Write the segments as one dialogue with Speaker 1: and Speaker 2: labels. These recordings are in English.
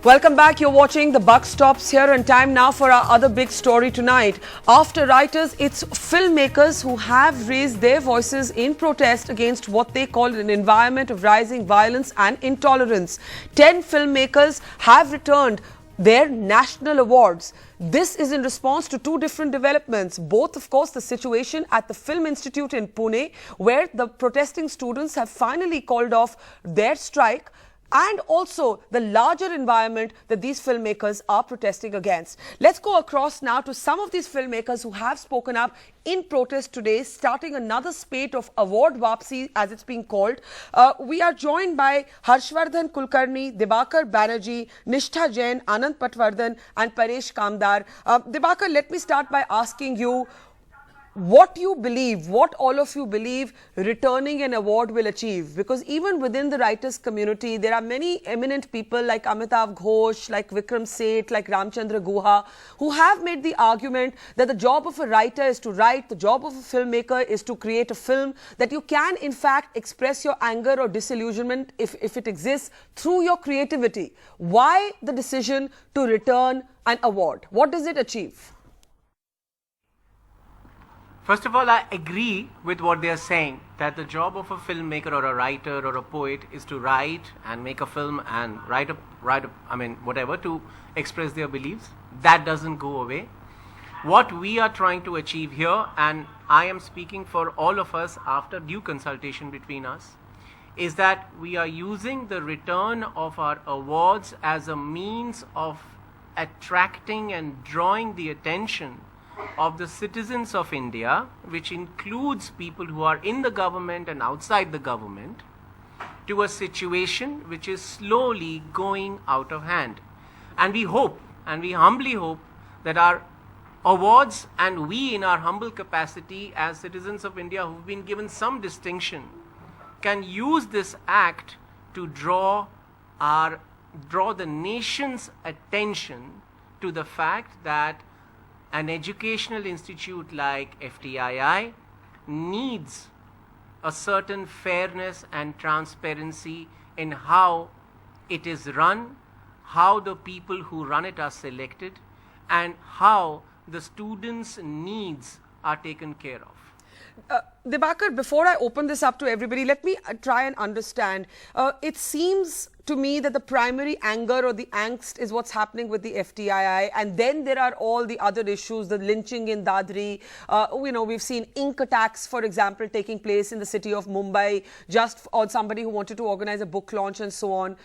Speaker 1: Welcome back. You're watching The Buck Stops Here, and time now for our other big story tonight. After writers, it's filmmakers who have raised their voices in protest against what they call an environment of rising violence and intolerance. 10 filmmakers have returned their national awards. This is in response to two different developments. Both, of course, the situation at the Film Institute in Pune, where the protesting students have finally called off their strike, and also the larger environment that these filmmakers are protesting against. Let's go across now to some of these filmmakers who have spoken up in protest today, starting another spate of award wapsi, as it's being called. We are joined by Harshvardhan Kulkarni, Dibakar Banerjee, Nishtha Jain, Anand Patwardhan and Paresh Kamdar. Dibakar, let me start by asking you, what you believe, what all of you believe returning an award will achieve? Because even within the writers community, there are many eminent people like Amitav Ghosh, like Vikram Seth, like Ramchandra Guha, who have made the argument that the job of a writer is to write, the job of a filmmaker is to create a film, that you can in fact express your anger or disillusionment if it exists through your creativity. Why the decision to return an award? What does it achieve?
Speaker 2: First of all, I agree with what they are saying, that the job of a filmmaker or a writer or a poet is to write and make a film and write whatever, to express their beliefs. That doesn't go away. What we are trying to achieve here, and I am speaking for all of us after due consultation between us, is that we are using the return of our awards as a means of attracting and drawing the attention of the citizens of India, which includes people who are in the government and outside the government, to a situation which is slowly going out of hand. And we hope, and we humbly hope, that our awards and we in our humble capacity as citizens of India who've been given some distinction can use this act to draw the nation's attention to the fact that an educational institute like FTII needs a certain fairness and transparency in how it is run, how the people who run it are selected, and how the students' needs are taken care of.
Speaker 1: Dibakar, before I open this up to everybody, let me try and understand. It seems to me that the primary anger or the angst is what's happening with the FTII, and then there are all the other issues, the lynching in Dadri. We've seen ink attacks, for example, taking place in the city of Mumbai just on somebody who wanted to organize a book launch and so on.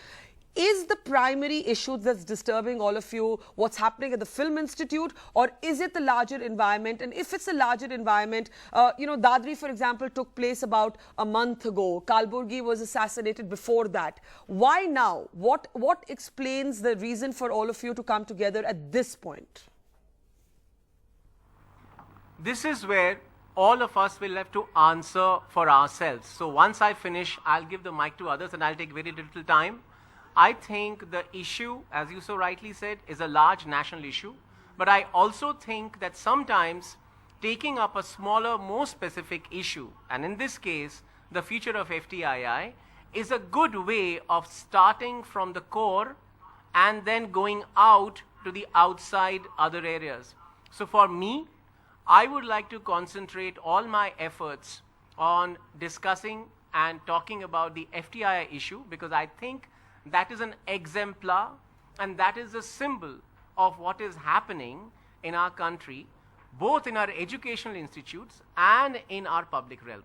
Speaker 1: Is the primary issue that's disturbing all of you what's happening at the Film Institute, or is it the larger environment? And if it's a larger environment, Dadri, for example, took place about a month ago. Kalburgi was assassinated before that. Why now? What explains the reason for all of you to come together at this point?
Speaker 2: This is where all of us will have to answer for ourselves. So once I finish, I'll give the mic to others and I'll take very little time. I think the issue, as you so rightly said, is a large national issue. But I also think that sometimes taking up a smaller, more specific issue, and in this case, the future of FTII, is a good way of starting from the core and then going out to the outside other areas. So for me, I would like to concentrate all my efforts on discussing and talking about the FTII issue, because I think that is an exemplar and that is a symbol of what is happening in our country, both in our educational institutes and in our public realm.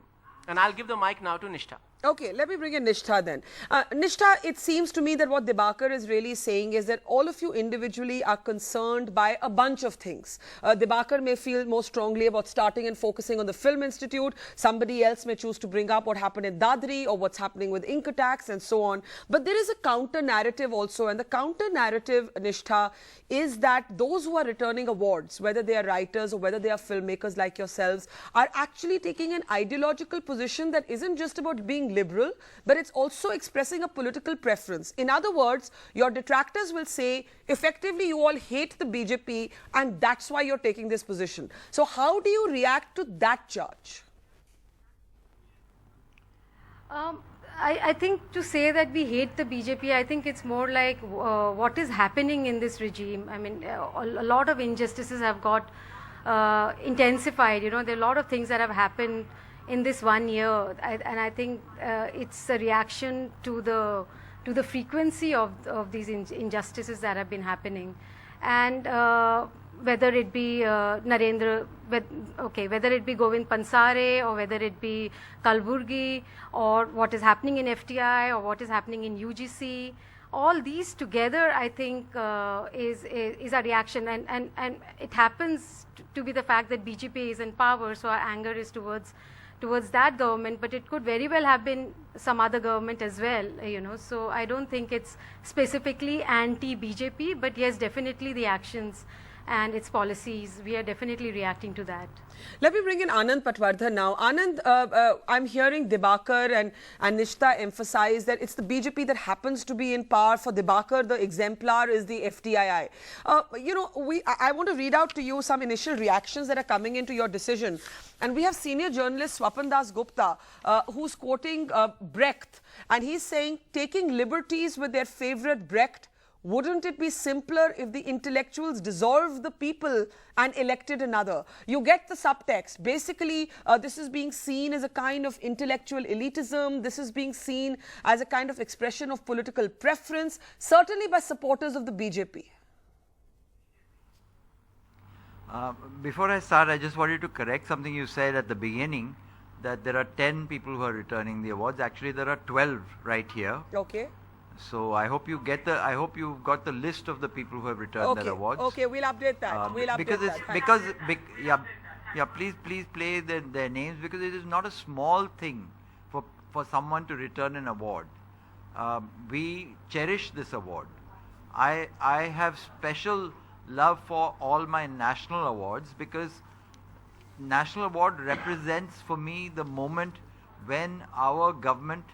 Speaker 2: And I'll give the mic now to Nishtha.
Speaker 1: Okay, let me bring in Nishtha then. Nishtha, it seems to me that what Dibakar is really saying is that all of you individually are concerned by a bunch of things. Dibakar may feel more strongly about starting and focusing on the Film Institute. Somebody else may choose to bring up what happened in Dadri or what's happening with ink attacks and so on. But there is a counter narrative also, and the counter narrative, Nishtha, is that those who are returning awards, whether they are writers or whether they are filmmakers like yourselves, are actually taking an ideological position that isn't just about being liberal, but it's also expressing a political preference. In other words, your detractors will say, effectively, you all hate the BJP and that's why you're taking this position. So how do you react to that charge?
Speaker 3: I think to say that we hate the BJP, I think it's more like what is happening in this regime. I mean, a lot of injustices have got intensified. You know, there are a lot of things that have happened in this 1 year, and I think it's a reaction to the frequency of these injustices that have been happening, and whether it be whether it be Govind Pansare, or whether it be Kalburgi, or what is happening in FTII, or what is happening in UGC, all these together, I think, is a reaction, and it happens to be the fact that BJP is in power, so our anger is towards that government, but it could very well have been some other government as well, you know. So I don't think it's specifically anti-BJP, but yes, definitely the actions and its policies, we are definitely reacting to that.
Speaker 1: Let me bring in Anand Patwardhan now. Anand, I'm hearing Dibakar and Nishta emphasize that it's the BJP that happens to be in power. For Dibakar, the exemplar is the FTII. You know, I want to read out to you some initial reactions that are coming into your decision. And we have senior journalist Swapan Das Gupta, who's quoting Brecht. And he's saying, taking liberties with their favorite Brecht, wouldn't it be simpler if the intellectuals dissolved the people and elected another? You get the subtext. Basically, this is being seen as a kind of intellectual elitism. This is being seen as a kind of expression of political preference, certainly by supporters of the BJP.
Speaker 4: Before I start, I just wanted to correct something you said at the beginning, that there are 10 people who are returning the awards. Actually, there are 12 right here.
Speaker 1: Okay.
Speaker 4: So I hope you get I hope you've got the list of the people who have returned their awards.
Speaker 1: Okay, we'll update that. We'll update
Speaker 4: that. Please play their names, because it is not a small thing for someone to return an award. We cherish this award. I have special love for all my national awards, because national award represents for me the moment when our government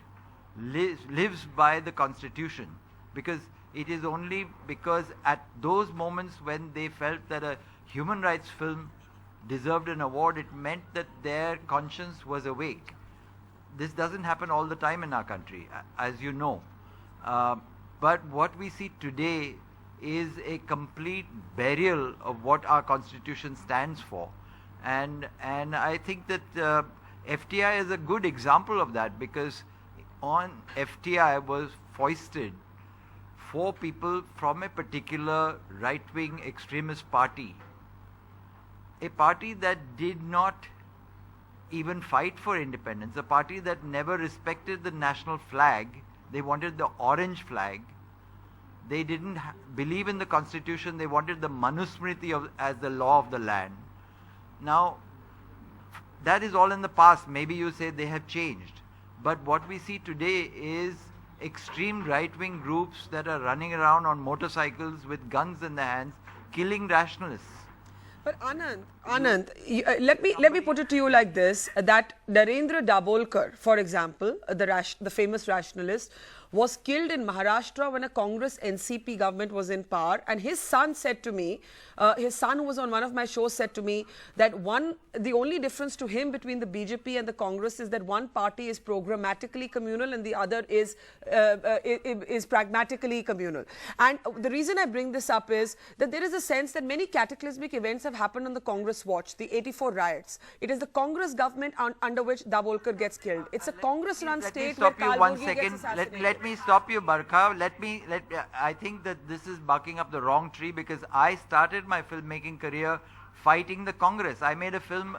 Speaker 4: lives by the Constitution, because it is only because at those moments when they felt that a human rights film deserved an award, it meant that their conscience was awake. This doesn't happen all the time in our country, as you know. But what we see today is a complete burial of what our Constitution stands for. And I think that FTI is a good example of that, because on FTI was foisted 4 people from a particular right-wing extremist party, a party that did not even fight for independence, a party that never respected the national flag. They wanted the orange flag. They didn't believe in the Constitution. They wanted the Manusmriti as the law of the land. Now, that is all in the past. Maybe you say they have changed. But what we see today is extreme right-wing groups that are running around on motorcycles with guns in their hands, killing rationalists.
Speaker 1: But Anand, let me put it to you like this: that Narendra Dabholkar, for example, the famous rationalist, was killed in Maharashtra when a Congress NCP government was in power, and his son said to me, his son who was on one of my shows said to me that the only difference to him between the BJP and the Congress is that one party is programmatically communal and the other is pragmatically communal. And the reason I bring this up is that there is a sense that many cataclysmic events have happened on the Congress watch. The 84 riots. It is the Congress government under which Dabholkar gets killed. It's a Congress-run state where Kalburgi gets assassinated.
Speaker 4: Let me stop you, Barkha. I think that this is barking up the wrong tree, because I started my filmmaking career fighting the Congress. I made a film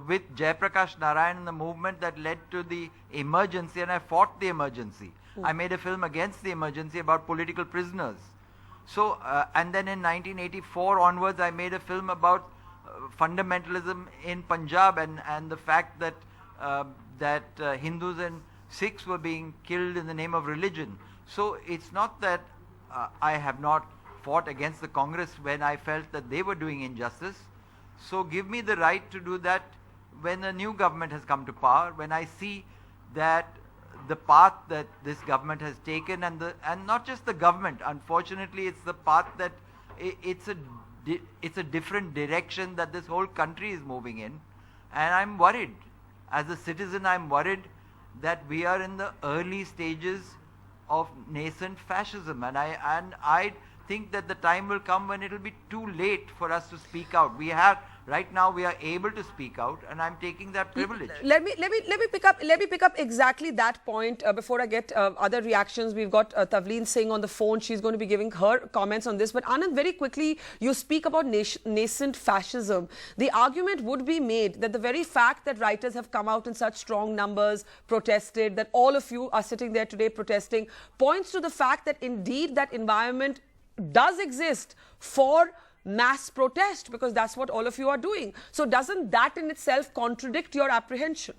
Speaker 4: with Jayaprakash Narayan in the movement that led to the emergency, and I fought the emergency. I made a film against the emergency about political prisoners. So, and then in 1984 onwards, I made a film about fundamentalism in Punjab and the fact that Hindus and Sikhs were being killed in the name of religion. So it's not that I have not fought against the Congress when I felt that they were doing injustice. So give me the right to do that when a new government has come to power, when I see that the path that this government has taken, and not just the government, unfortunately it's the path that it's a different direction that this whole country is moving in, and I'm worried. As a citizen, I'm worried that we are in the early stages of nascent fascism, and I think that the time will come when it will be too late for us to speak out. Right now we are able to speak out, and I'm taking that privilege.
Speaker 1: Let me pick up exactly that point before I get other reactions. We've got Tavleen Singh on the phone. She's going to be giving her comments on this. But Anand, very quickly, you speak about nascent fascism. The argument would be made that the very fact that writers have come out in such strong numbers, protested, that all of you are sitting there today protesting, points to the fact that indeed that environment does exist for mass protest, because that's what all of you are doing. So doesn't that in itself contradict your apprehension?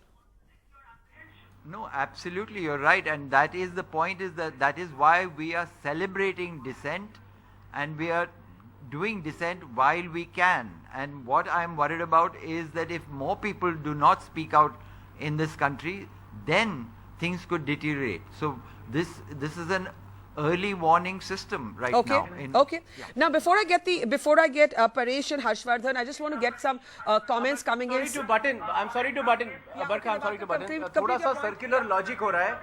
Speaker 4: No, absolutely, you're right, and that is the point, is that is why we are celebrating dissent, and we are doing dissent while we can. And what I'm worried about is that if more people do not speak out in this country, then things could deteriorate. So this is an early warning system right now.
Speaker 1: Okay. Now, before I get Paresh and Harshvardhan, I just want to get some comments coming in.
Speaker 2: I'm sorry to butt in. Barkha, I'm sorry to butt in. थोड़ा सा circular logic हो रहा है.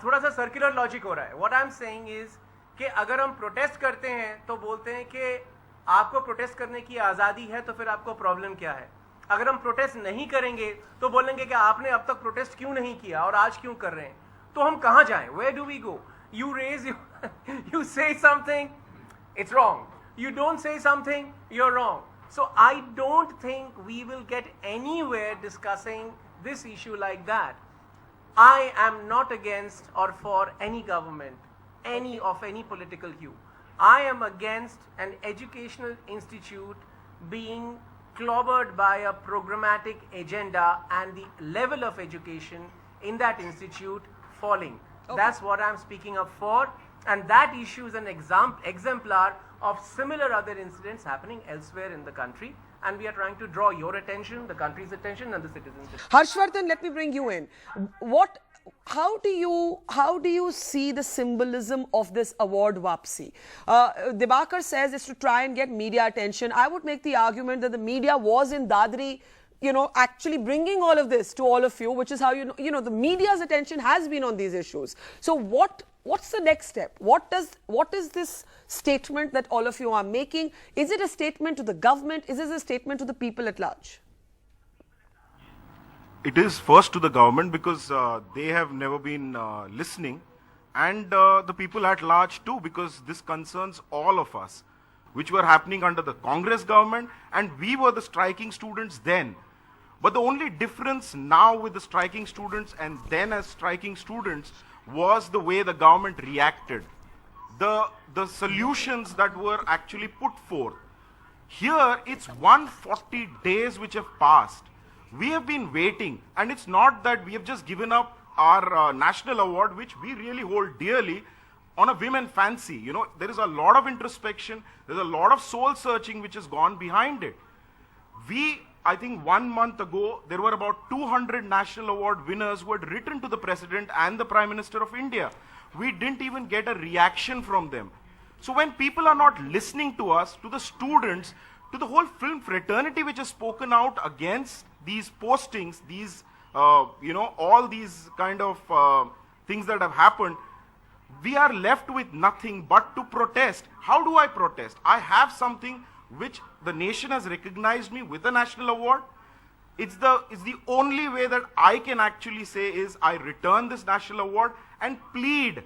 Speaker 2: थोड़ा सा circular logic हो रहा है. What I'm saying is कि अगर हम protest करते हैं तो बोलते हैं कि आपको protest करने की आज़ादी है, तो फिर आपको problem क्या है? अगर हम protest नहीं करेंगे तो बोलेंगे कि आपने अब तक protest क्यों नहीं किया और आज क्यों कर रहे हैं? तो हम कहाँ जाएं? Where do we go? You say something, it's wrong. You don't say something, you're wrong. So I don't think we will get anywhere discussing this issue like that. I am not against or for any government, any political hue. I am against an educational institute being clobbered by a programmatic agenda and the level of education in that institute falling. That's what I'm speaking up for, and that issue is an exemplar of similar other incidents happening elsewhere in the country, and we are trying to draw your attention, the country's attention, and the citizens' attention.
Speaker 1: Harshvardhan, let me bring you in. How do you see the symbolism of this award wapsi? Dibakar says it's to try and get media attention. I would make the argument that the media was in Dadri, actually bringing all of this to all of you, which is how the media's attention has been on these issues. So what's the next step? What is this statement that all of you are making? Is it a statement to the government? Is it a statement to the people at large?
Speaker 5: It is first to the government, because they have never been listening, and the people at large too, because this concerns all of us, which were happening under the Congress government, and we were the striking students then. But the only difference now with the striking students and then as striking students was the way the government reacted. The solutions that were actually put forth. Here it's 140 days which have passed. We have been waiting, and it's not that we have just given up our national award, which we really hold dearly, on a whim and fancy. There is a lot of introspection, there's a lot of soul searching which has gone behind it. I think 1 month ago, there were about 200 national award winners who had written to the President and the Prime Minister of India. We didn't even get a reaction from them. So when people are not listening to us, to the students, to the whole film fraternity which has spoken out against these postings, these, all these kind of things that have happened, we are left with nothing but to protest. How do I protest? I have something which the nation has recognized me with a national award. It's the only way that I can actually say is I return this national award and plead.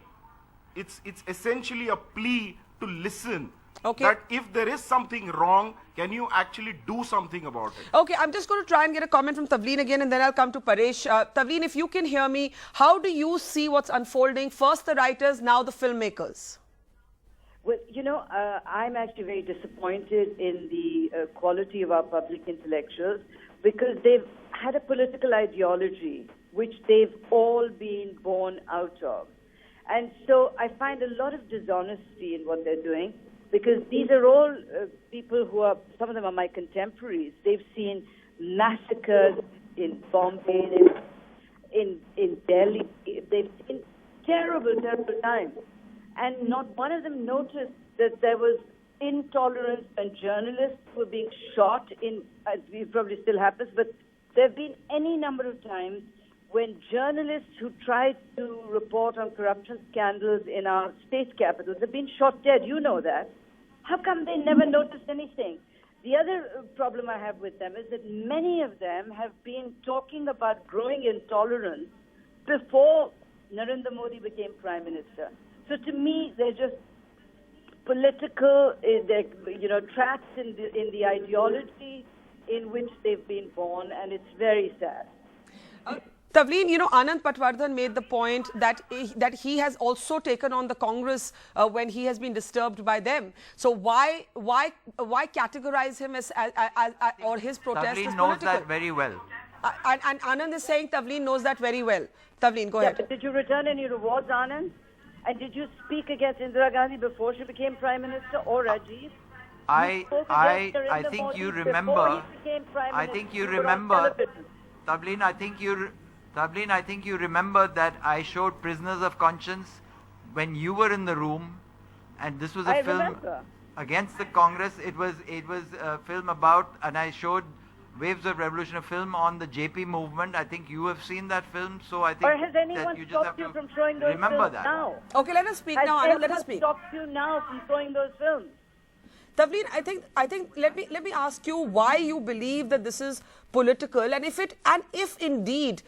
Speaker 5: It's essentially a plea to listen.
Speaker 1: Okay.
Speaker 5: That if there is something wrong, can you actually do something about it?
Speaker 1: Okay, I'm just going to try and get a comment from Tavleen again, and then I'll come to Paresh. Tavleen, if you can hear me, how do you see what's unfolding? First the writers, now the filmmakers.
Speaker 6: Well, I'm actually very disappointed in the quality of our public intellectuals, because they've had a political ideology which they've all been born out of. And so I find a lot of dishonesty in what they're doing, because these are all people who are, some of them are my contemporaries. They've seen massacres in Bombay, in Delhi. They've seen terrible, terrible times. And not one of them noticed that there was intolerance when journalists were being shot it probably still happens, but there have been any number of times when journalists who tried to report on corruption scandals in our state capitals have been shot dead. You know that. How come they never noticed anything? The other problem I have with them is that many of them have been talking about growing intolerance before Narendra Modi became Prime Minister. So to me, they're just political, they're trapped in the ideology in which they've been born, and it's very sad.
Speaker 1: Tavleen, Anand Patwardhan made the point that he has also taken on the Congress when he has been disturbed by them. So why categorize him as or his protest
Speaker 4: Tavleen
Speaker 1: as
Speaker 4: knows
Speaker 1: political?
Speaker 4: that very well.
Speaker 1: And Anand is saying Tavleen knows that very well. Tavleen, go ahead.
Speaker 6: But did you return any rewards, Anand? And did you speak against Indira Gandhi before she became Prime Minister, or Rajiv?
Speaker 4: I think you remember. I think you remember. Tavleen, I think you remember that I showed Prisoners of Conscience when you were in the room, and this was a film against the Congress. It was a film about, and I showed Waves of Revolution, a film on the JP movement. I think you have seen that film, so I think
Speaker 6: or has anyone stopped you from showing those films now?
Speaker 1: Okay, let us speak now, Anand. Let us speak.
Speaker 6: Has anyone stopped you now from showing those films?
Speaker 1: Tavleen, I think let me ask you why you believe that this is political, and if indeed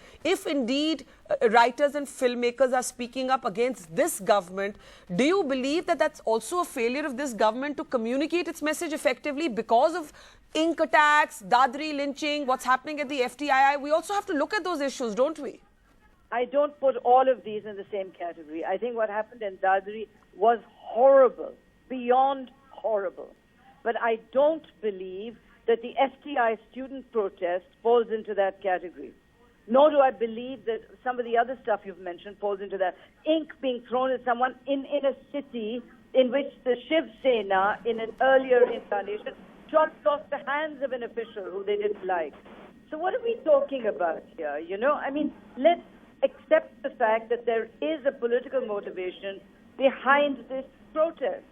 Speaker 1: writers and filmmakers are speaking up against this government, do you believe that that's also a failure of this government to communicate its message effectively because of ink attacks, Dadri lynching, what's happening at the FTII? We also have to look at those issues, don't we?
Speaker 6: I don't put all of these in the same category. I think what happened in Dadri was horrible, beyond horrible. But I don't believe that the FTI student protest falls into that category. Nor do I believe that some of the other stuff you've mentioned falls into that. Ink being thrown at someone in a city in which the Shiv Sena, in an earlier incarnation, chopped off the hands of an official who they didn't like. So what are we talking about here? I mean, let's accept the fact that there is a political motivation behind this protest.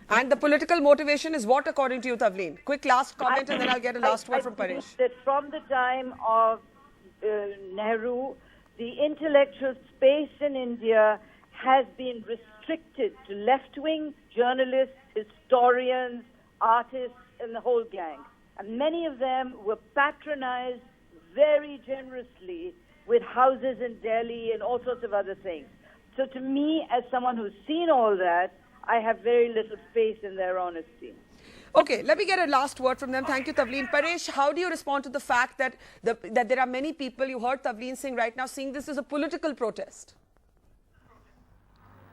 Speaker 1: And the political motivation is what, according to you, Tavleen? Quick last comment, and then I'll get a last word from
Speaker 6: I
Speaker 1: Paresh.
Speaker 6: think that from the time of Nehru, the intellectual space in India has been restricted to left-wing journalists, historians, artists, and the whole gang. And many of them were patronized very generously with houses in Delhi and all sorts of other things. So to me, as someone who's seen all that, I have very little faith in their honesty.
Speaker 1: Okay, let me get a last word from them. Thank you, Tavleen. Paresh, how do you respond to the fact that there are many people, you heard Tavleen saying right now, seeing this as a political protest?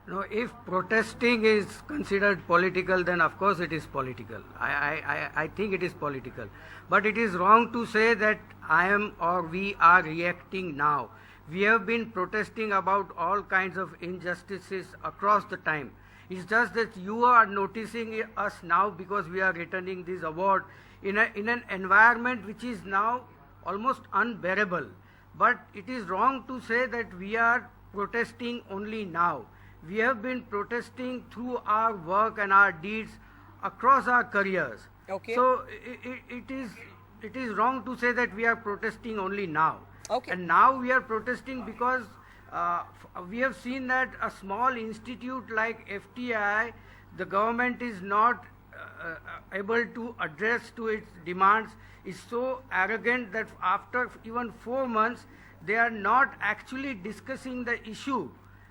Speaker 7: No, if protesting is considered political, then of course it is political. I think it is political. But it is wrong to say that I am or we are reacting now. We have been protesting about all kinds of injustices across the time. It's just that you are noticing us now because we are returning this award in an environment which is now almost unbearable. But it is wrong to say that we are protesting only now. We have been protesting through our work and our deeds across our careers.
Speaker 1: Okay.
Speaker 7: So it is wrong to say that we are protesting only now.
Speaker 1: Okay.
Speaker 7: And now we are protesting because we have seen that a small institute like FTII, the government is not able to address to its demands, is so arrogant that after even 4 months, they are not actually discussing the issue.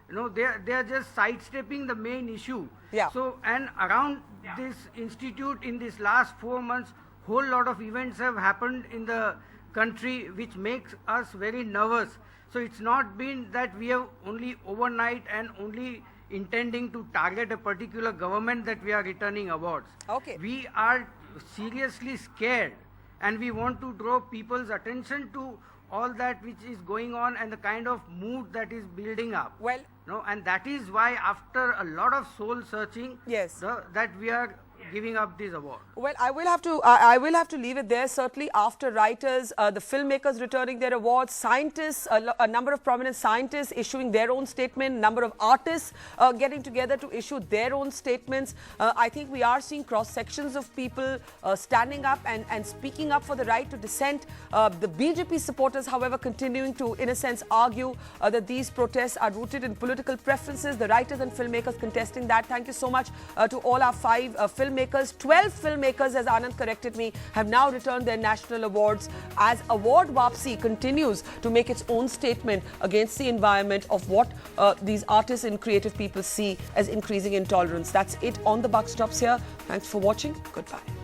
Speaker 7: They are just sidestepping the main issue.
Speaker 1: Yeah.
Speaker 7: So, and around this institute in this last 4 months, whole lot of events have happened in the country which makes us very nervous. So it's not been that we have only overnight and only intending to target a particular government that we are returning awards.
Speaker 1: Okay.
Speaker 7: We are seriously scared, and we want to draw people's attention to all that which is going on and the kind of mood that is building up.
Speaker 1: Well,
Speaker 7: and that is why after a lot of soul searching,
Speaker 1: yes,
Speaker 7: that we are giving up this award.
Speaker 1: Well, I will have to leave it there. Certainly, after writers, the filmmakers returning their awards, scientists, a number of prominent scientists issuing their own statement, number of artists getting together to issue their own statements. I think we are seeing cross sections of people standing up and speaking up for the right to dissent. The BJP supporters, however, continuing to, in a sense, argue that these protests are rooted in political preferences. The writers and filmmakers contesting that. Thank you so much to all our 5 filmmakers. 12 filmmakers, as Anand corrected me, have now returned their national awards as Award Wapsi continues to make its own statement against the environment of what these artists and creative people see as increasing intolerance. That's it on The Buck Stops here. Thanks for watching. Goodbye.